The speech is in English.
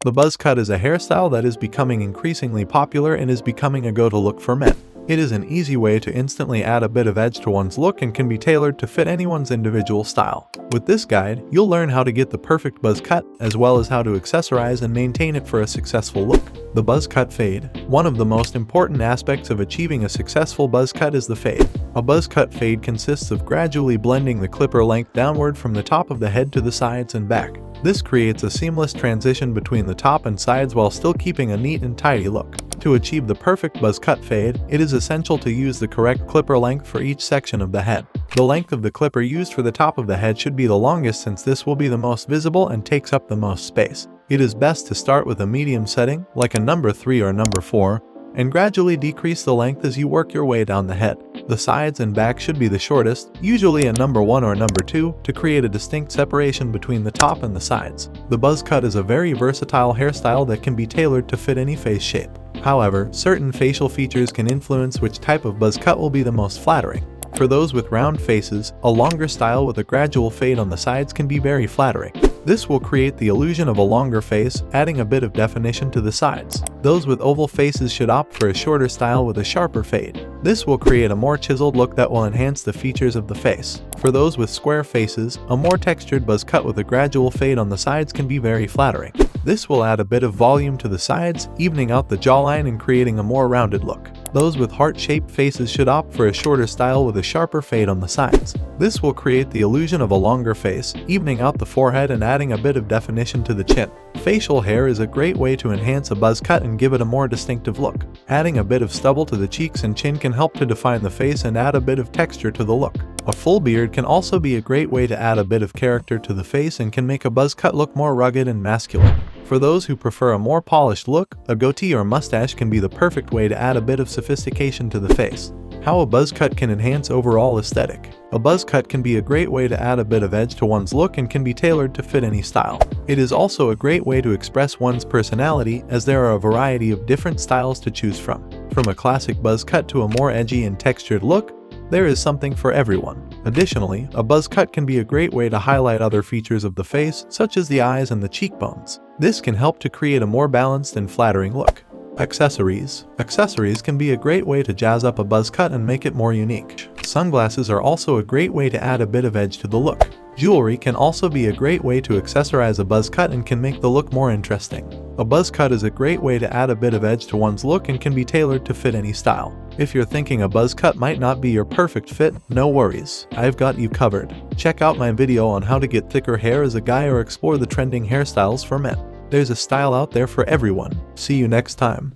The buzz cut is a hairstyle that is becoming increasingly popular and is becoming a go-to look for men. It is an easy way to instantly add a bit of edge to one's look and can be tailored to fit anyone's individual style. With this guide, you'll learn how to get the perfect buzz cut, as well as how to accessorize and maintain it for a successful look. The buzz cut fade. One of the most important aspects of achieving a successful buzz cut is the fade. A buzz cut fade consists of gradually blending the clipper length downward from the top of the head to the sides and back. This creates a seamless transition between the top and sides while still keeping a neat and tidy look. To achieve the perfect buzz cut fade, it is essential to use the correct clipper length for each section of the head. The length of the clipper used for the top of the head should be the longest, since this will be the most visible and takes up the most space. It is best to start with a medium setting, like a number 3 or number 4, and gradually decrease the length as you work your way down the head. The sides and back should be the shortest, usually a number 1 or number 2, to create a distinct separation between the top and the sides. The buzz cut is a very versatile hairstyle that can be tailored to fit any face shape. However, certain facial features can influence which type of buzz cut will be the most flattering. For those with round faces, a longer style with a gradual fade on the sides can be very flattering. This will create the illusion of a longer face, adding a bit of definition to the sides. Those with oval faces should opt for a shorter style with a sharper fade. This will create a more chiseled look that will enhance the features of the face. For those with square faces, a more textured buzz cut with a gradual fade on the sides can be very flattering. This will add a bit of volume to the sides, evening out the jawline and creating a more rounded look. Those with heart-shaped faces should opt for a shorter style with a sharper fade on the sides. This will create the illusion of a longer face, evening out the forehead and adding a bit of definition to the chin. Facial hair is a great way to enhance a buzz cut and give it a more distinctive look. Adding a bit of stubble to the cheeks and chin can help to define the face and add a bit of texture to the look. A full beard can also be a great way to add a bit of character to the face and can make a buzz cut look more rugged and masculine. For those who prefer a more polished look, a goatee or mustache can be the perfect way to add a bit of sophistication to the face. How a buzz cut can enhance overall aesthetic. A buzz cut can be a great way to add a bit of edge to one's look and can be tailored to fit any style. It is also a great way to express one's personality, as there are a variety of different styles to choose from. From a classic buzz cut to a more edgy and textured look, there is something for everyone. Additionally, a buzz cut can be a great way to highlight other features of the face, such as the eyes and the cheekbones. This can help to create a more balanced and flattering look. Accessories. Accessories can be a great way to jazz up a buzz cut and make it more unique. Sunglasses are also a great way to add a bit of edge to the look. Jewelry can also be a great way to accessorize a buzz cut and can make the look more interesting. A buzz cut is a great way to add a bit of edge to one's look and can be tailored to fit any style. If you're thinking a buzz cut might not be your perfect fit, no worries, I've got you covered. Check out my video on how to get thicker hair as a guy or explore the trending hairstyles for men. There's a style out there for everyone. See you next time.